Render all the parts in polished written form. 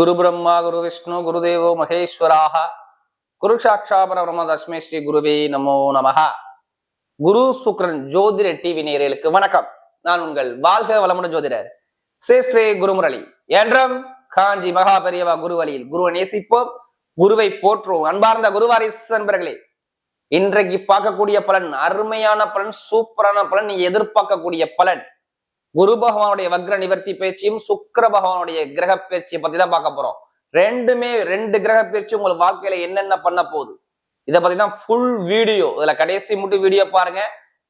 குரு பிரம்மா குரு விஷ்ணு குருதேவோ மகேஸ்வராக குரு சாட்சா பரபிரம்ம தஸ்மை ஸ்ரீ குருவே நமோ நமஹ. குரு சுக்ரன் ஜோதிட டிவி நேயர்களுக்கு வணக்கம். நான் உங்கள் வாழ்க வளமுடன் ஜோதிடர் ஸ்ரீ குருமுரளி என்றும் காஞ்சி மகா பெரியவா குரு வழியில் குருவை நேசிப்போம், குருவை போற்றுவோம். அன்பார்ந்த குருவாரிஸ் அன்பர்களே, இன்றைக்கு பார்க்கக்கூடிய பலன் அருமையான பலன், சூப்பரான பலன், நீங்க எதிர்பார்க்கக்கூடிய பலன். குரு பகவானுடைய வக்ர நிவர்த்தி பயிற்சியும் சுக்கிர பகவானுடைய கிரக பயிற்சியை பத்தி தான் பார்க்க போறோம். ரெண்டு கிரக பயிற்சி உங்கள் வாழ்க்கையில என்னென்ன பண்ண போகுது இதை பத்தி தான் ஃபுல் வீடியோ. இதுல கடைசி மட்டும் வீடியோ பாருங்க.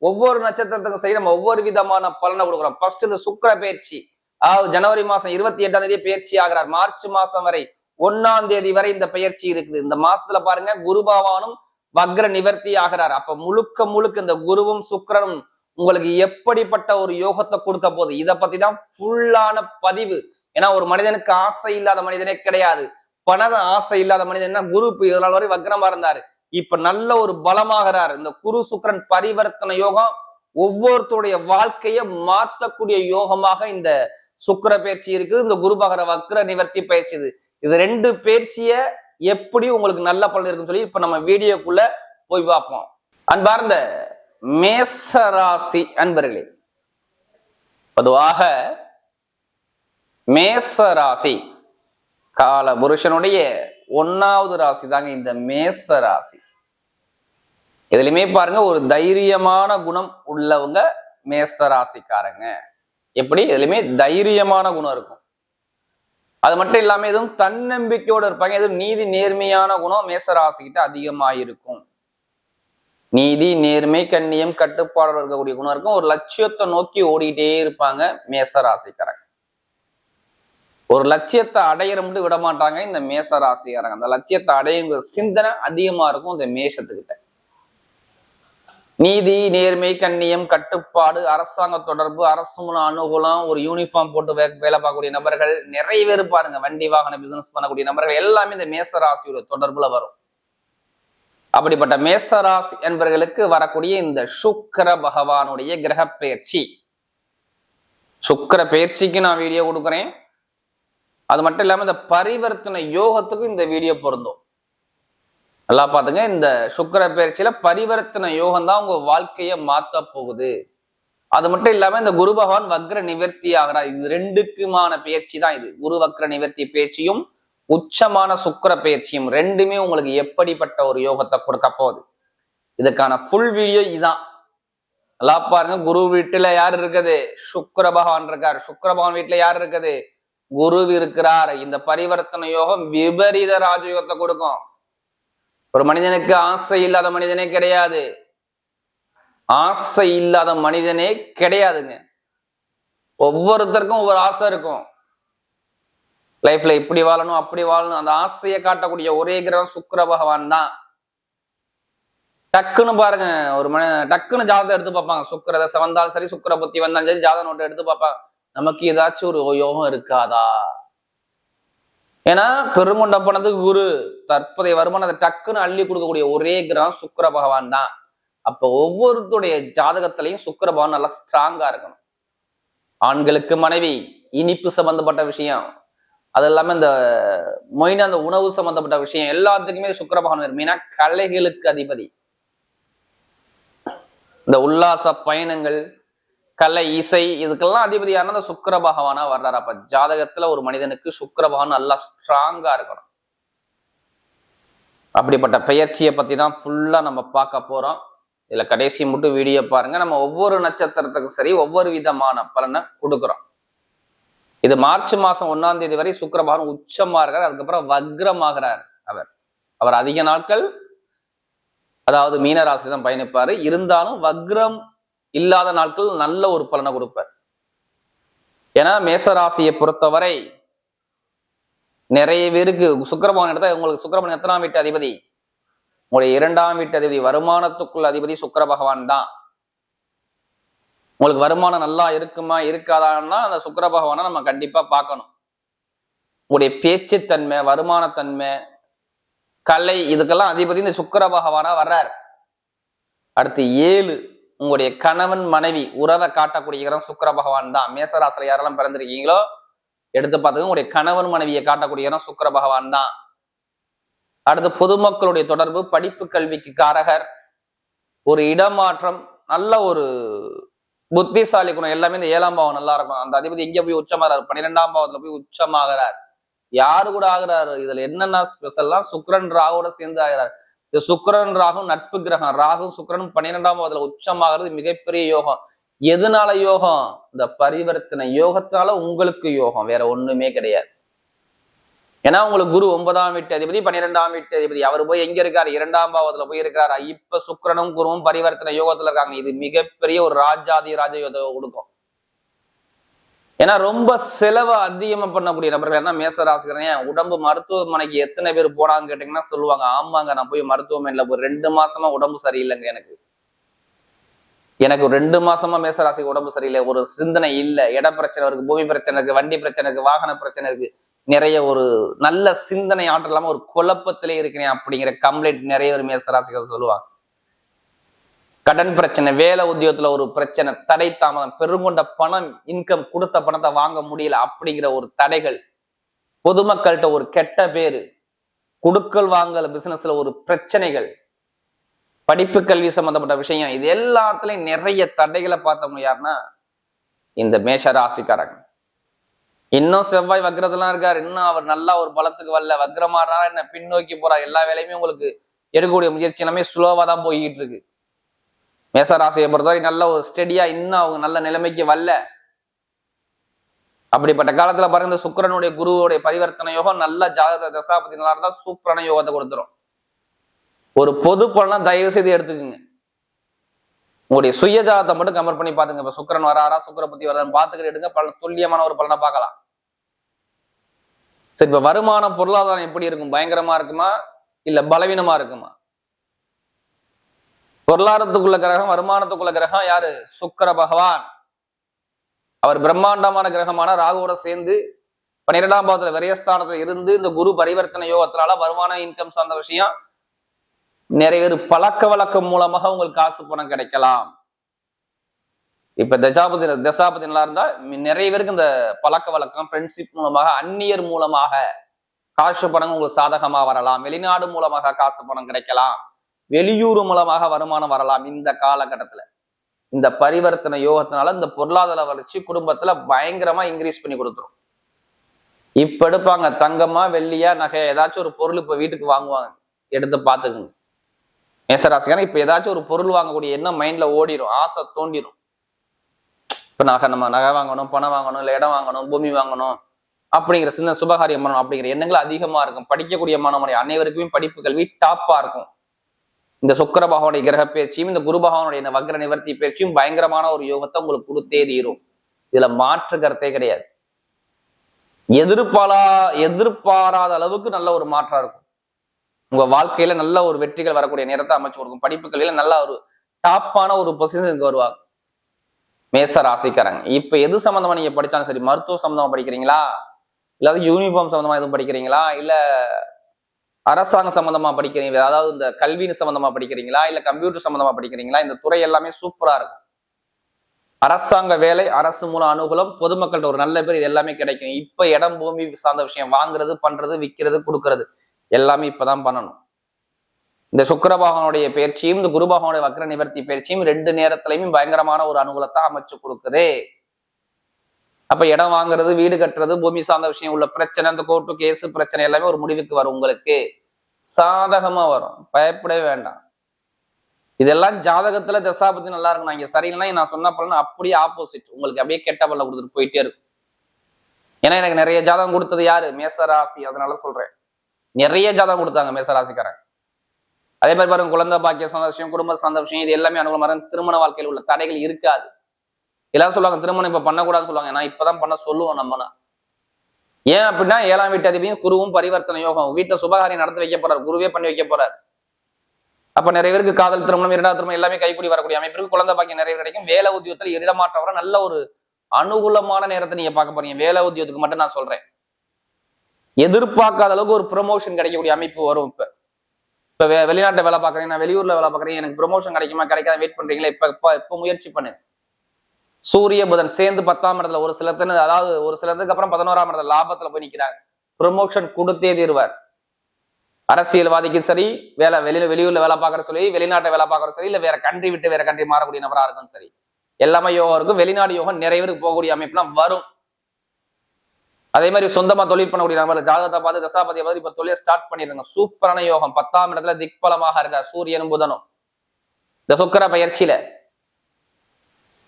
ஒவ்வொரு நட்சத்திரத்துக்கும் சரி நம்ம ஒவ்வொரு விதமான பலனை கொடுக்குறோம். ஃபர்ஸ்ட் இந்த சுக்கிர பயிற்சி, அதாவது ஜனவரி மாசம் 28ஆம் தேதி பயிற்சி ஆகிறார். மார்ச் மாசம் வரை 1ஆம் தேதி வரை இந்த பயிற்சி இருக்குது. இந்த மாசத்துல பாருங்க குரு பகவானும் வக்ர நிவர்த்தி ஆகிறார். அப்ப முழுக்க இந்த குருவும் சுக்கிரனும் உங்களுக்கு எப்படிப்பட்ட ஒரு யோகத்தை கொடுக்க போகுது இதை பத்தி தான் ஃபுல்லான பதிவு. ஏன்னா ஒரு மனிதனுக்கு ஆசை இல்லாத மனிதனே கிடையாது. பண ஆசை இல்லாத மனிதன் குரு இதனால் வரை வக்ரமா இருந்தாரு, இப்ப நல்ல ஒரு பலமாகிறார். இந்த குரு சுக்கிரன் பரிவர்த்தனை யோகம் ஒவ்வொருத்தருடைய வாழ்க்கையை மாற்றக்கூடிய யோகமாக இந்த சுக்கிர பயிற்சி இருக்குது. இந்த குரு பகர வக்ர நிவர்த்தி பயிற்சி இது ரெண்டு பயிற்சிய எப்படி உங்களுக்கு நல்ல பலன் இருக்குன்னு சொல்லி இப்ப நம்ம வீடியோக்குள்ள போய் பார்ப்போம். அன்பார்ந்த மேசராசி அன்பர்களே, பொதுவாக மேசராசி கால புருஷனுடைய 1வது ராசி தாங்க இந்த மேசராசி. இதுலயுமே பாருங்க ஒரு தைரியமான குணம் உள்ளவங்க மேசராசிக்காரங்க. எப்படி இதுலயுமே தைரியமான குணம் இருக்கும். அது மட்டும் இல்லாம எதுவும் தன்னம்பிக்கையோடு இருப்பாங்க. எதுவும் நீதி நேர்மையான குணம் மேசராசிக்கிட்ட அதிகமா இருக்கும். நீதி நேர்மை கண்ணியம் கட்டுப்பாடு இருக்கக்கூடிய குணம் இருக்கும். ஒரு லட்சியத்தை நோக்கி ஓடிட்டே இருப்பாங்க மேசராசிக்காரங்க. ஒரு லட்சியத்தை அடையிற மட்டும் விட மாட்டாங்க இந்த மேசராசிக்காரங்க. அந்த லட்சியத்தை அடையுங்கிற சிந்தனை அதிகமா இருக்கும் இந்த மேஷத்துக்கிட்ட. நீதி நேர்மை கண்ணியம் கட்டுப்பாடு, அரசாங்க தொடர்பு, அரசு மூலம் அனுகூலம், ஒரு யூனிஃபார்ம் போட்டு வேலை பார்க்கக்கூடிய நபர்கள் நிறைய பேர் பாருங்க. வண்டி வாகன பிசினஸ் பண்ணக்கூடிய நபர்கள் எல்லாமே இந்த மேசராசியோட தொடர்புல வரும். அப்படிப்பட்ட மேசராசி என்பவர்களுக்கு வரக்கூடிய இந்த சுக்கிர பகவானுடைய கிரக பயிற்சி, சுக்கிர பயிற்சிக்கு நான் வீடியோ கொடுக்குறேன். அது மட்டும் இல்லாம இந்த பரிவர்த்தனை யோகத்துக்கும் இந்த வீடியோ பொருந்தும். நல்லா பாத்துங்க. இந்த சுக்கிர பயிற்சியில பரிவர்த்தனை யோகம் தான் உங்க வாழ்க்கையை மாத்த போகுது. அது மட்டும் இல்லாம இந்த குரு பகவான் வக்ர நிவர்த்தி ஆகிறார். இது ரெண்டுக்குமான பயிற்சி தான் இது. குரு வக்ர நிவர்த்தி பயிற்சியும் உச்சமான சுக்கிர பயிற்சியும் ரெண்டுமே உங்களுக்கு எப்படிப்பட்ட ஒரு யோகத்தை கொடுக்க போகுது இதுக்கான ஃபுல் வீடியோ இதான். நல்லா பாருங்க. குரு வீட்டுல யார் இருக்குது? சுக்கிர பகவான் இருக்கார். சுக்கிர பகவான் வீட்டுல யார் இருக்குது? குரு இருக்கிறார். இந்த பரிவர்த்தனை யோகம் விபரீத ராஜயோகத்தை கொடுக்கும். ஒரு மனிதனுக்கு ஆசை இல்லாத மனிதனே கிடையாது. ஆசை இல்லாத மனிதனே கிடையாதுங்க. ஒவ்வொருத்தருக்கும் ஒவ்வொரு ஆசை இருக்கும். லைஃப்ல இப்படி வாழணும் அப்படி வாழணும் அந்த ஆசையை காட்டக்கூடிய ஒரே கிரகம் சுக்கிர பகவான் தான். டக்குன்னு பாருங்க, ஒரு டக்குன்னு ஜாதகம் எடுத்து பார்ப்பாங்க. சுக்கிர தசை வந்தாலும் சரி, சுக்கிர புத்தி வந்தாலும் சரி, ஜாதக நோட்டை எடுத்து பார்ப்பாங்க. நமக்கு ஏதாச்சும் ஒரு யோகம் இருக்காதா? ஏன்னா பெருங்கொண்ட பணத்துக்கு குரு தற்போதைய வருமானத்தை டக்குன்னு அள்ளி கொடுக்கக்கூடிய ஒரே கிரகம் சுக்கிர பகவான் தான். அப்ப ஒவ்வொருத்தருடைய ஜாதகத்திலையும் சுக்கிர பகவான் நல்லா ஸ்ட்ராங்கா இருக்கணும். ஆண்களுக்கு மனைவி, இனிப்பு சம்பந்தப்பட்ட விஷயம், அது இல்லாம இந்த மொயினா அந்த உணவு சம்பந்தப்பட்ட விஷயம் எல்லாத்துக்குமே சுக்கிர பகவான் மெயினா கலைகளுக்கு அதிபதி. இந்த உல்லாச பயணங்கள், கலை, இசை, இதுக்கெல்லாம் அதிபதியான அந்த சுக்கிர பகவானா வர்றாரு. அப்ப ஜாதகத்துல ஒரு மனிதனுக்கு சுக்கிர பகவான் நல்லா ஸ்ட்ராங்கா இருக்கணும். அப்படிப்பட்ட பயிற்சியை பத்தி தான் ஃபுல்லா நம்ம பார்க்க போறோம். இதுல கடைசி மட்டும் வீடியோ பாருங்க. நம்ம ஒவ்வொரு நட்சத்திரத்துக்கும் சரி ஒவ்வொரு விதமான பலனை கொடுக்குறோம். இது மார்ச் மாசம் 1ஆம் தேதி வரை சுக்கிர பகவான் உச்சமா இருக்கார். அதுக்கப்புறம் வக்ரமாகிறார். அவர் அதிக நாட்கள் அதாவது மீனராசி தான் பயணிப்பாரு. இருந்தாலும் வக்ரம் இல்லாத நாட்கள் நல்ல ஒரு பலனை கொடுப்பார். ஏன்னா மேசராசியை பொறுத்தவரை நிறைய பேருக்கு சுக்கிர பகவான் எடுத்தா உங்களுக்கு சுக்கிர பகவான் எத்தனாம் வீட்டு அதிபதி? உங்களுடைய 2ஆம் வீட்டு அதிபதி, வருமானத்துக்குள்ள அதிபதி சுக்கிர பகவான் தான். உங்களுக்கு வருமானம் நல்லா இருக்குமா இருக்காதான்னா அந்த சுக்கிர பகவானை நம்ம கண்டிப்பா பார்க்கணும். உங்களுடைய பேச்சுத்தன்மை, வருமானத்தன்மை, கலை, இதுக்கெல்லாம் அதிபதி இந்த சுக்கிர பகவானா வர்றார். அடுத்து 7 உங்களுடைய கணவன் மனைவி உறவை காட்டக்கூடிய கிரகம் சுக்கிர பகவான் தான். மேசராசில யாரெல்லாம் பிறந்திருக்கீங்களோ எடுத்து பார்த்தது உங்களுடைய கணவன் மனைவியை காட்டக்கூடிய இடம் சுக்கிர பகவான் தான். அடுத்து பொதுமக்களுடைய தொடர்பு, படிப்பு கல்விக்கு காரகர், ஒரு இடமாற்றம், நல்ல ஒரு புத்திசாலி குணம், எல்லாமே இந்த 7ஆம் பாவம் நல்லா இருக்கும். அந்த அதிபதி எங்க போய் உச்சமாகிறார்? 12ஆம் பாவத்துல போய் உச்சமாகிறார். யாரு கூட ஆகிறாரு? இதுல என்னென்ன ஸ்பெஷல்லாம் சுக்கிரன் ராகுவோட சேர்ந்து ஆகிறார். இது சுக்கிரன் ராகு நட்பு கிரகம். ராகு சுக்கிரன் 12ஆம் பாவத்துல உச்சமாகிறது மிகப்பெரிய யோகம். எதனால யோகம்? இந்த பரிவர்த்தனை யோகத்தினால உங்களுக்கு யோகம், வேற ஒண்ணுமே கிடையாது. ஏன்னா உங்களுக்கு குரு 9ஆம் வீட்டு அதிபதி, 12ஆம் வீட்டு அதிபதி, அவர் போய் எங்க இருக்காரு? 2ஆம் பாவத்துல போய் இருக்காரு. இப்ப சுக்கிரனும் குருவும் பரிவர்த்தனை யோகத்துல இருக்காங்க. இது மிகப்பெரிய ஒரு ராஜாதி ராஜ யோகம் கொடுக்கும். ஏன்னா ரொம்ப செலவு அதிகமா பண்ணக்கூடிய நபர்கள் என்ன மேச ராசிக்கிறேன். உடம்பு மருத்துவமனைக்கு எத்தனை பேர் போனான்னு கேட்டீங்கன்னா சொல்லுவாங்க, ஆமாங்க நான் போய் மருத்துவமனையில ஒரு 2 மாசமா உடம்பு சரியில்லைங்க, எனக்கு 2 மாசமா மேசராசிக்கு உடம்பு சரியில்லை, ஒரு சிந்தனை இல்லை, இட பிரச்சனை இருக்கு, பூமி பிரச்சனை இருக்கு, வண்டி பிரச்சனை இருக்கு, வாகன பிரச்சனை இருக்கு, நிறைய ஒரு நல்ல சிந்தனை ஆற்றல் இல்லாம ஒரு குழப்பத்திலே இருக்கிறேன் அப்படிங்கிற கம்ப்ளைண்ட் நிறைய ஒரு மேசராசிகள் சொல்லுவாங்க. கடன் பிரச்சனை, வேலை உத்தியோகத்துல ஒரு பிரச்சனை, தடை தாமதம், பெருங்கொண்ட பணம், இன்கம், கொடுத்த பணத்தை வாங்க முடியல அப்படிங்கிற ஒரு தடைகள், பொதுமக்கள்கிட்ட ஒரு கெட்ட பேரு, குடுக்கல் வாங்கல் பிசினஸ்ல ஒரு பிரச்சனைகள், படிப்பு கல்வி சம்பந்தப்பட்ட விஷயம், இது எல்லாத்துலயும் நிறைய தடைகளை பார்த்தவங்க யாருன்னா இந்த மேஷ ராசிக்காரங்க. இன்னும் செவ்வாய் வக்ரதெல்லாம் இருக்காரு, இன்னும் அவர் நல்லா ஒரு பலத்துக்கு வரல, வக்ரமாறா என்ன பின்னோக்கி போறார். எல்லா வேலையுமே உங்களுக்கு எடுக்கக்கூடிய முயற்சி எல்லாமே சுலோவா தான் போய்கிட்டு இருக்கு. மேசராசியை பொறுத்தவரை நல்ல ஒரு ஸ்டெடியா இன்னும் அவங்க நல்ல நிலைமைக்கு வரல. அப்படிப்பட்ட காலத்துல பாருங்க, இந்த சுக்கிரனுடைய குருவுடைய பரிவர்த்தனை யோகம் நல்ல ஜாதக தசாபதி நல்லா இருந்தா சூப்பரான யோகத்தை கொடுத்துரும். ஒரு பொது பலனா தயவு செய்து எடுத்துக்குங்க. உங்களுடைய சுய ஜாதகத்தை மட்டும் கம்பேர் பண்ணி பாத்துங்க. இப்ப சுக்கிரன் வராரா, சுக்கிர புத்தி வரான்னு பாத்துக்கிட்டு எடுங்க, பலன் துல்லியமான ஒரு பலனை பார்க்கலாம். சரி, இப்ப வருமானம் பொருளாதாரம் எப்படி இருக்கும்? பயங்கரமா இருக்குமா இல்ல பலவீனமா இருக்குமா? பொருளாதாரத்துக்குள்ள கிரகம், வருமானத்துக்குள்ள கிரகம் யாரு? சுக்கிர பகவான். அவர் பிரம்மாண்டமான கிரகமான ராகுவோட சேர்ந்து 12ஆம் பாவத்துல விரயஸ்தானத்துல இருந்து இந்த குரு பரிவர்த்தனை யோகத்தினால வருமானம், இன்கம் சார்ந்த விஷயம், நிறைய பேர் பழக்க வழக்கம் மூலமாக உங்களுக்கு காசு பணம் கிடைக்கலாம். இப்ப தசாபதி நல்லா இருந்தா நிறைய பேருக்கு இந்த பழக்க வழக்கம், ஃப்ரெண்ட்ஷிப் மூலமாக, அந்நியர் மூலமாக காசு பணம் உங்களுக்கு சாதகமா வரலாம். வெளிநாடு மூலமாக காசு பணம் கிடைக்கலாம். வெளியூர் மூலமாக வருமானம் வரலாம். இந்த காலகட்டத்துல இந்த பரிவர்த்தனை யோகத்தினால இந்த பொருளாதார வளர்ச்சி குடும்பத்துல பயங்கரமா இன்க்ரீஸ் பண்ணி கொடுத்துரும். இப்ப எடுப்பாங்க தங்கமா, வெள்ளியா, நகை, ஏதாச்சும் ஒரு பொருள் இப்ப வீட்டுக்கு வாங்குவாங்க, எடுத்து பாத்துக்குங்க. மேசராசிக்காரன் இப்ப ஏதாச்சும் ஒரு பொருள் வாங்கக்கூடிய எண்ணம் மைண்ட்ல ஓடிடும், ஆசை தோண்டிடும். இப்ப நம்ம நகை வாங்கணும், பணம் வாங்கணும், இல்ல இடம் வாங்கணும், பூமி வாங்கணும் அப்படிங்கிற சின்ன சுபகாரியம் பண்ணணும் அப்படிங்கிற எண்ணங்கள் அதிகமா இருக்கும். படிக்கக்கூடிய மாணவனுடைய அனைவருக்குமே படிப்பு கல்வி டாப்பா இருக்கும். இந்த சுக்கிர பகவானுடைய கிரக பயிற்சியும் இந்த குரு பகவானுடைய வக்ர நிவர்த்தி பயிற்சியும் பயங்கரமான ஒரு யோகத்தை உங்களுக்கு கொடுத்தே தீரும். இதுல மாற்று கருத்தே கிடையாது. எதிர்பாராத அளவுக்கு நல்ல ஒரு மாற்றம் இருக்கும். உங்க வாழ்க்கையில நல்ல ஒரு வெற்றிகள் வரக்கூடிய நேரத்தை அமைச்சு கொடுக்கும். படிப்பு கல்வியில நல்ல ஒரு டாப்பான ஒரு பொசிஷனுக்கு வருவாங்க மேச ராசிக்காரங்க. இப்ப எது சம்பந்தமா நீங்க படிச்சாலும் சரி, மருத்துவ சம்பந்தமா படிக்கிறீங்களா, இல்லாத யூனிஃபார்ம் சம்பந்தமா எதுவும் படிக்கிறீங்களா, இல்ல அரசாங்க சம்பந்தமா படிக்கிறீங்களா, அதாவது இந்த கல்வியின் சம்பந்தமா படிக்கிறீங்களா, இல்ல கம்ப்யூட்டர் சம்பந்தமா படிக்கிறீங்களா, இந்த துறை எல்லாமே சூப்பரா இருக்கும். அரசாங்க வேலை, அரசு மூலம் அனுகூலம், பொதுமக்கள்கிட்ட ஒரு நல்ல பேர், இது எல்லாமே கிடைக்கும். இப்ப இடம் பூமி சார்ந்த விஷயம் வாங்குறது, பண்றது, விற்கிறது, கொடுக்கறது எல்லாமே இப்பதான் பண்ணணும். இந்த சுக்கிர பகவானுடைய பயிற்சியும் இந்த குரு பகவானுடைய வக்ர நிவர்த்தி பயிற்சியும் 2 நேரத்திலையுமே பயங்கரமான ஒரு அனுகூலத்தை அமைச்சு கொடுக்குது. அப்ப இடம் வாங்குறது, வீடு கட்டுறது, பூமி சார்ந்த விஷயம் உள்ள பிரச்சனை, இந்த கோர்ட்டு கேஸ் பிரச்சனை எல்லாமே ஒரு முடிவுக்கு வரும், உங்களுக்கு சாதகமா வரும், பயப்படவே வேண்டாம். இதெல்லாம் ஜாதகத்துல தசாபதி நல்லா இருக்கும். நான் இங்க சரியில்லைன்னா நான் சொன்ன பலன் அப்படியே ஆப்போசிட், உங்களுக்கு அப்படியே கெட்ட பலன் கொடுத்துட்டு போயிட்டே இருக்கும். ஏன்னா எனக்கு நிறைய ஜாதகம் கொடுத்தது யாரு? மேசராசி. அதனால சொல்றேன், நிறைய ஜாதகம் கொடுத்தாங்க மேசராசிக்காரன். அதே மாதிரி பாருங்க, குழந்தை பாக்கிய சார்ந்த விஷயம், குடும்ப சார்ந்த விஷயம், இது எல்லாமே அனுகூலமாக. திருமண வாழ்க்கையில் உள்ள தடைகள் இருக்காது. எல்லாரும் சொல்லுவாங்க திருமணம் இப்ப பண்ணக்கூடாதுன்னு சொல்லுவாங்க. நான் இப்பதான் பண்ண சொல்லுவோம் நம்மனா. ஏன் அப்படின்னா 7ஆம் வீட்டு அதிபதியும் குருவும் பரிவர்த்தனை யோகம், வீட்டை சுபகாரியம் நடத்தி வைக்க போறாரு, குருவே பண்ணி வைக்க போறாரு. அப்ப நிறைய பேருக்கு காதல் திருமணம், 2வது திருமணம் எல்லாமே கைக்கூடி வரக்கூடிய அமைப்பிற்கு குழந்தை பாக்கியம் நிறைய கிடைக்கும். வேலை உத்தியோகத்தில் இடமாற்றம் வர நல்ல ஒரு அனுகூலமான நேரத்தை நீங்க பார்க்க போறீங்க. வேலை உத்தியோகத்துக்கு மட்டும் நான் சொல்றேன், எதிர்பார்க்காத அளவுக்கு ஒரு ப்ரொமோஷன் கிடைக்கக்கூடிய அமைப்பு வரும். இப்ப வெளிநாட்டுல வேலை பாக்குறீங்க, நான் வெளியூர்ல வேலை பாக்குறேன், எனக்கு ப்ரொமோஷன் கிடைக்குமா கிடைக்காத வெயிட் பண்றீங்களா, இப்ப முயற்சி பண்ணுங்க. சூரிய புதன் சேர்ந்து 10ஆம் இடத்துல ஒரு சிலர், அதாவது ஒரு சிலருக்கு அப்புறம் 11ஆம் இடத்துல லாபத்துல போய் நிக்கிறாங்க. ப்ரொமோஷன் கொடுத்தே தீர்வார். அரசியல்வாதிக்கும் சரி, வெளியூர்ல வேலை பார்க்கற சரி, வெளிநாட்டை வேலை பார்க்கற சரி, இல்ல வேற கண்ட்ரி விட்டு வேற கண்ட்ரி மாறக்கூடிய நபரா இருக்கும் சரி, எல்லாமே யோகம் இருக்கும். வெளிநாடு யோகம் நிறைய பேருக்கு போகக்கூடிய அமைப்புலாம் வரும். அதே மாதிரி சொந்தமா தொழில் பண்ணக்கூடிய நபர் ஜாதகத்தை பார்த்து தசாபதியை பார்த்து இப்ப தொழிலை ஸ்டார்ட் பண்ணிருங்க. சூப்பரான யோகம். 10ஆம் இடத்துல திக்பலமாக இருக்க சூரியனும் புதனும் இந்த சுக்கிர பயிற்சியில.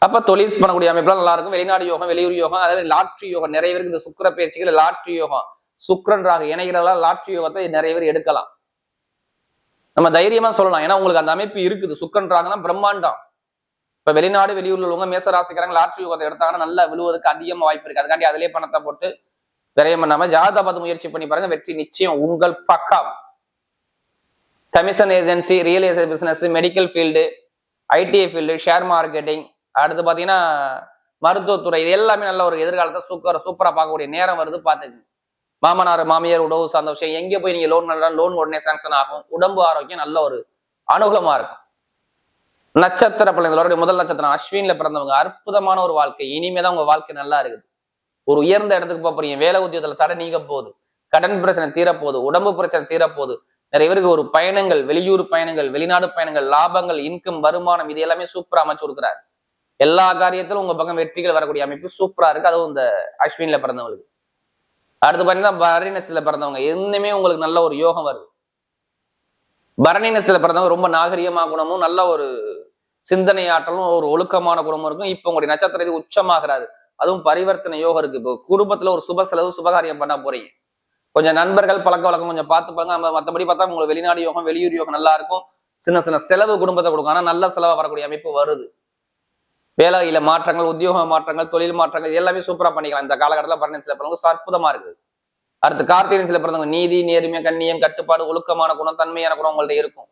அப்ப தொழில் பண்ணக்கூடிய அமைப்புலாம் நல்லா இருக்கும். வெளிநாடு யோகம், வெளியூர் யோகம், அதே மாதிரி லாட்ரி யோகம் நிறைய பேருக்கு இந்த சுக்கிர பயிற்சிகள் லாட்ரி யோகம், சுக்கிரன்றாக இணைகிறதா லாட்ரி யோகத்தை நிறைய பேர் எடுக்கலாம். நம்ம தைரியமா சொல்லலாம். ஏன்னா உங்களுக்கு அந்த அமைப்பு இருக்குது. சுக்கிரன்றாங்கன்னா பிரம்மாண்டம். இப்ப வெளிநாடு வெளியூர்ல உள்ளவங்க மேசராசிக்காரங்க லாட்ரி யோகத்தை எடுத்தாங்கன்னா நல்லா விழுவதற்கு அதிகமா வாய்ப்பு இருக்கு. அதுக்காண்டி அதிலே பணத்தை போட்டு விரயம் பண்ணாம ஜாதகத்தை பார்த்து முயற்சி பண்ணி பாருங்க. வெற்றி நிச்சயம் உங்கள் பக்கம். Commission agency, real estate business, medical field, ITI field, share marketing, அடுத்து பாத்தீங்கன்னா மருத்துவத்துறை, இது எல்லாமே நல்ல ஒரு எதிர்காலத்தை சூப்பரா பார்க்கக்கூடிய நேரம் வருது. பாத்துக்கங்க. மாமனார் மாமியார் உணவு சார்ந்த விஷயம் எங்கே போய் நீங்க லோன் உடனே சாங்ஷன் ஆகும். உடம்பு ஆரோக்கியம் நல்ல ஒரு அனுகூலமா இருக்கும். நட்சத்திர பிள்ளைங்களோட முதல் நட்சத்திரம் அஸ்வின்ல பிறந்தவங்க அற்புதமான ஒரு வாழ்க்கை. இனிமேதான் உங்க வாழ்க்கை நல்லா இருக்குது. ஒரு உயர்ந்த இடத்துக்கு போறீங்க. வேலை உத்தியோகத்துல தடை நீங்க போகுது. கடன் பிரச்சனை தீரப்போகுது. உடம்பு பிரச்சனை தீரப்போகுது. நிறைய பேருக்கு ஒரு பயணங்கள், வெளியூர் பயணங்கள், வெளிநாடு பயணங்கள், லாபங்கள், இன்கம், வருமானம், இது எல்லாமே சூப்பரா அமைச்சு கொடுக்குறாரு. எல்லா காரியத்திலும் உங்க பக்கம் வெற்றிகள் வரக்கூடிய அமைப்பு சூப்பரா இருக்கு. அதுவும் இந்த அஸ்வின்ல பிறந்தவங்களுக்கு. அடுத்து பாத்தீங்கன்னா பரணி நட்சத்திரத்துல பிறந்தவங்க இன்னுமே உங்களுக்கு நல்ல ஒரு யோகம் வருது. பரணி நட்சத்திரத்துல பிறந்தவங்க ரொம்ப நாகரிகமா குணமும், நல்ல ஒரு சிந்தனை ஆற்றலும், ஒரு ஒழுக்கமான குணமும் இருக்கும். இப்ப உங்களுடைய நட்சத்திரத்தை உச்சமாகிறாரு. அதுவும் பரிவர்த்தனை யோகம் இருக்கு. இப்போ குடும்பத்துல ஒரு சுப செலவு, சுபகாரியம் பண்ண போறீங்க. கொஞ்சம் நண்பர்கள் பழக்க வழக்கம் கொஞ்சம் பார்த்து பாருங்க. நம்ம மற்றபடி பார்த்தா உங்களுக்கு வெளிநாடு யோகம், வெளியூர் யோகம் நல்லா இருக்கும். சின்ன சின்ன செலவு குடும்பத்தை கொடுக்கும். ஆனா நல்ல செலவா வரக்கூடிய அமைப்பு வருது. வேலையில மாற்றங்கள், உத்தியோக மாற்றங்கள், தொழில் மாற்றங்கள் எல்லாமே சூப்பரா பண்ணிக்கலாம். இந்த காலகட்டத்தில் பரணி சில பிறந்தவங்க அற்புதமா இருக்குது. அடுத்து கார்த்திகை சில பிறந்தவங்க நீதி, நேர்மை, கண்ணியம், கட்டுப்பாடு, ஒழுக்கமான குணம், தன்மையான குணம் உங்கள்ட்ட இருக்கும்.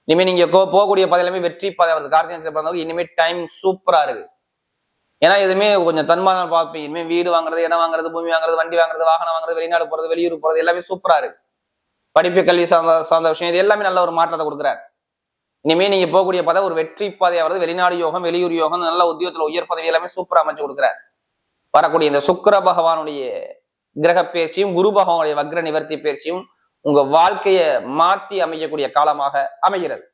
இனிமே நீங்க போகக்கூடிய பாதையிலுமே வெற்றி பாதை வருது. கார்த்திகை சில பிறந்தவங்க இனிமே டைம் சூப்பரா இருக்கு. ஏன்னா எதுவுமே கொஞ்சம் தன்மானம் பார்ப்பீங்க. இனிமே வீடு வாங்குறது, இடம் வாங்குறது, பூமி வாங்குறது, வண்டி வாங்குறது, வாகனம் வாங்குறது, வெளிநாடு போறது, வெளியூர் போறது எல்லாமே சூப்பரா இருக்கு. படிப்பு, கல்வி சார்ந்த விஷயம் இது எல்லாமே நல்ல ஒரு மாற்றத்தை கொடுக்குறாரு. இனிமே நீங்க போகக்கூடிய பாதை ஒரு வெற்றி பாதையா வருது. வெளிநாடு யோகம், வெளியூர் யோகம், நல்ல உத்தியோகத்துல உயர் பதவி எல்லாமே சூப்பரா அமைச்சு கொடுக்குறாரு. வரக்கூடிய இந்த சுக்கிர பகவானுடைய கிரக பயிற்சியும், குரு பகவானுடைய வக்ர நிவர்த்தி பயிற்சியும் உங்க வாழ்க்கையை மாத்தி அமைக்கக்கூடிய காலமாக அமைகிறது.